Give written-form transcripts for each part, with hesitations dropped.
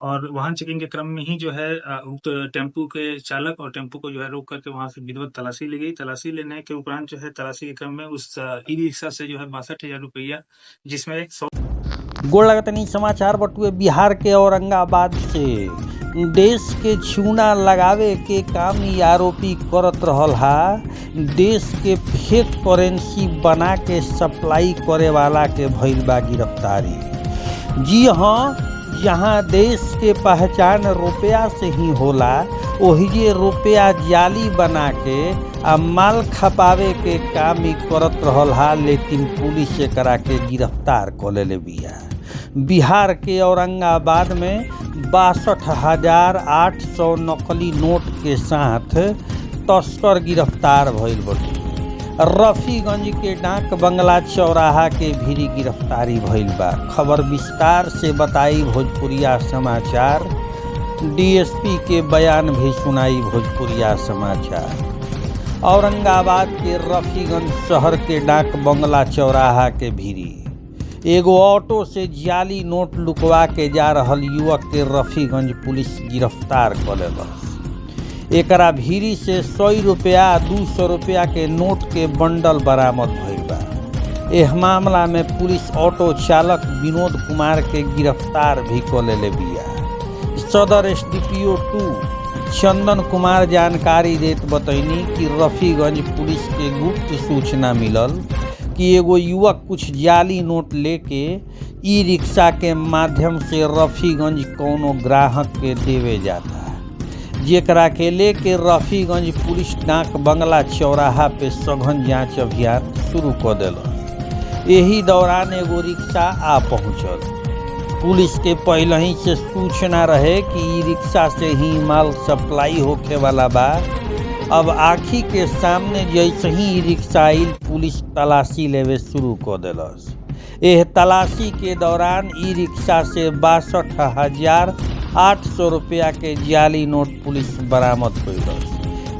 और वाहन चेकिंग के क्रम में ही जो है उक्त टेम्पू के चालक और टेम्पू को जो है रोक करके वहां से विधिवत तलाशी ली गई। तलाशी लेने के उपरांत जो है तलाशी के क्रम में उस ई रिक्शा से जो है 62,000 रुपया, जिसमें एक 100 गोड़ लगतनी समाचार बटुए बिहार के औरंगाबाद से देश के चूना लगावे के काम ई आरोपी करत रहल हा। देश के फेक करेंसी बना के सप्लाई करे वाला के भइल बा गिरफ्तारी। जी हाँ, जहाँ देश के पहचान रुपया से ही होला वही जे रुपया जाली बना के आ माल खपावे के काम ही करत रहल हा, लेकिन पुलिस एकरा के गिरफ्तार कर लेले बिया। बिहार के औरंगाबाद में 62,800 नकली नोट के साथ तस्कर गिरफ्तार भइल बाटे। रफीगंज के डाक बंगला चौराहा के भीरी गिरफ्तारी भइल बा। खबर विस्तार से बताई भोजपुरिया समाचार। डीएसपी के बयान भी सुनाई भोजपुरिया समाचार। औरंगाबाद के रफीगंज शहर के डाक बंगला चौराहा के भीरी एगो ऑटो से जाली नोट लुकवा के जा रहल युवक के रफीगंज पुलिस गिरफ्तार कर लेलस। एकरा भीरी से 100 रुपया 200 रुपया के नोट के बंडल बरामद भइल बा। एह मामला में पुलिस ऑटो चालक विनोद कुमार के गिरफ्तार भी कर लेले बिया। सदर एसडीपीओ 2 चंदन कुमार जानकारी देत बतैनी कि रफीगंज पुलिस के गुप्त सूचना मिलल कि एगो युवक कुछ जाली नोट लेके ई रिक्शा के माध्यम से रफीगंज कौनो ग्राहक के देवे जाता, जेकरा के लेके रफीगंज पुलिस डाक बंगला चौराहा पे सघन जांच अभियान शुरू कर देलक। यही दौरान एगो रिक्शा आ पहुंचल। पुलिस के पहले ही से सूचना रहे कि ई रिक्शा से ही माल सप्लाई होखे वाला बा। अब आँखी के सामने जैसे ही रिक्शा आइल, पुलिस तलाशी लेवे शुरू कर देलस। एह तलाशी के दौरान ई रिक्शा से 62,800 रुपया के जाली नोट पुलिस बरामद कइलस।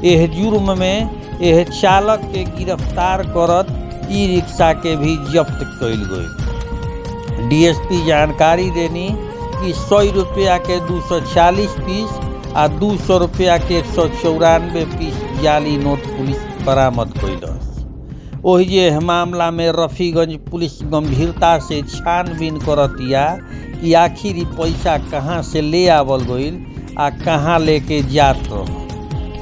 एह जुर्म में एह चालक के गिरफ्तार करत ई रिक्शा के भी जब्त कइल गई। डीएसपी जानकारी देनी कि 100 रुपया के 240 पीस आ 200 रुपया के 194 पीस जाली नोट पुलिस बरामद कइलस। ओहि जे मामला में रफीगंज पुलिस गंभीरता से छानबीन करतिया कि आखिर ई पैसा कहाँ से ले आवल गइल आ कहाँ लेके जात रह।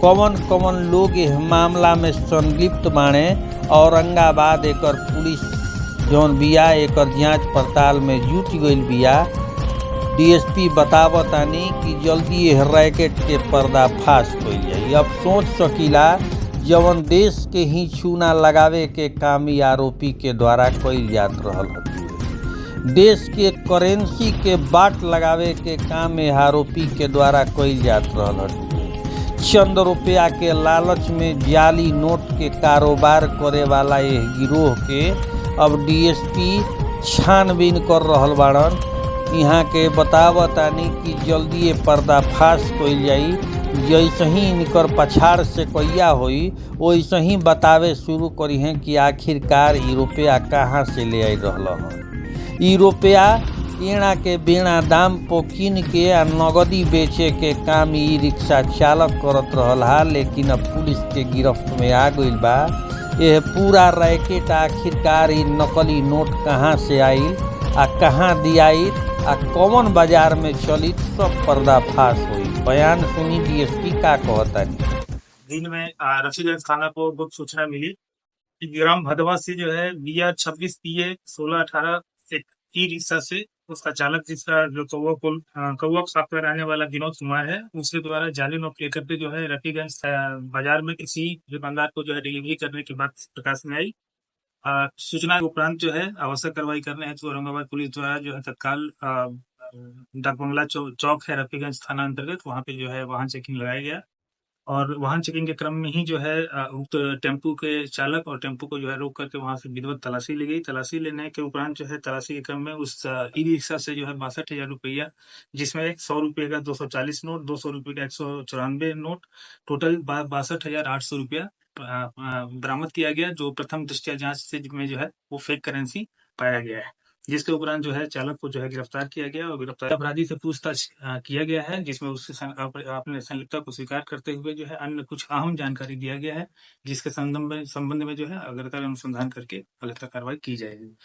कौन कौन लोग एह मामला में संलिप्त बाणे, औरंगाबाद एकर पुलिस जौन बिया एकर जांच पड़ताल में जुट गइल बिया। डीएसपी बतावतानी कि जल्दी यह रैकेट के पर्दाफाश कइल जाई। अब सोच सकीला जवन देश के ही चूना लगावे के काम ई आरोपी के द्वारा कइल जात रहल हटे। देश के करेंसी के बाट लगावे के काम यह आरोपी के द्वारा कइल जात रहल हटे। चंद रुपया के लालच में जाली नोट के कारोबार करे वाला यह गिरोह के अब डीएसपी छानबीन कर रहल बाड़न। यहाँ के बतावतानी कि जल्दी ये पर्दाफाश कइल जाई। जैसे ही इनकर पछाड़ से कहिया होई वैसे ही बतावे शुरू करी हैं कि आखिरकार ई रुपया कहाँ से ले आई रहल हन। ई रुपया एना के बेना दाम पो किन के आ नगदी बेचे के काम ई रिक्शा चालक करत रहल हा, लेकिन अब पुलिस के गिरफ्त में आ गइल बा। यह पूरा रैकेट आखिरकार ई नकली नोट कहाँ से आइल आ कहाँ दियाई आ कौन बाजार में चली, सब पर्दाफाश हुई। बयान सुनी डीएसपी का कहतानी। दिन में रफीगंज थाना को गुप्त सूचना मिली कि ग्राम भदवा से जो है BR 26 PA 1618 एक ई रिक्शा से उसका चालक, जिसका जो कौवा साफ में रहने वाला विनोद कुमार है, उसके द्वारा जाली नोट लेकर के जो है रफीगंज बाजार में किसी दुकानदार को जो है डिलीवरी करने की बात प्रकाश में आई। सूचना के उपरांत जो है आवश्यक कार्रवाई करने हेतु औरंगाबाद पुलिस द्वारा जो है तत्काल डाक बंगला चौक है रफीगंज थाना अंतर्गत, वहां पे जो है वाहन चेकिंग लगाया गया। और वाहन चेकिंग के क्रम में ही जो है उक्त टेम्पू के चालक और टेम्पू को जो है रोक करके वहां से विधिवत तलाशी ली गई। तलाशी लेने के उपरांत जो है तलाशी के क्रम में उस ई रिक्शा से जो है 62,000 रुपया, जिसमें एक 100 रुपये का 240 नोट, 200 रुपये का 194 नोट, टोटल 62,800 रुपया बरामद किया गया, जो प्रथम दृष्टया जांच से में जो है वो फेक करेंसी पाया गया है। जिसके उपरांत जो है चालक को जो है गिरफ्तार किया गया और गिरफ्तार अपराधी से पूछताछ किया गया है, जिसमें उससे अपने संलिप्तता को स्वीकार करते हुए जो है अन्य कुछ अहम जानकारी दिया गया है, जिसके संबंध में जो है अग्रतर अनुसंधान करके अगली कार्रवाई की जाएगी।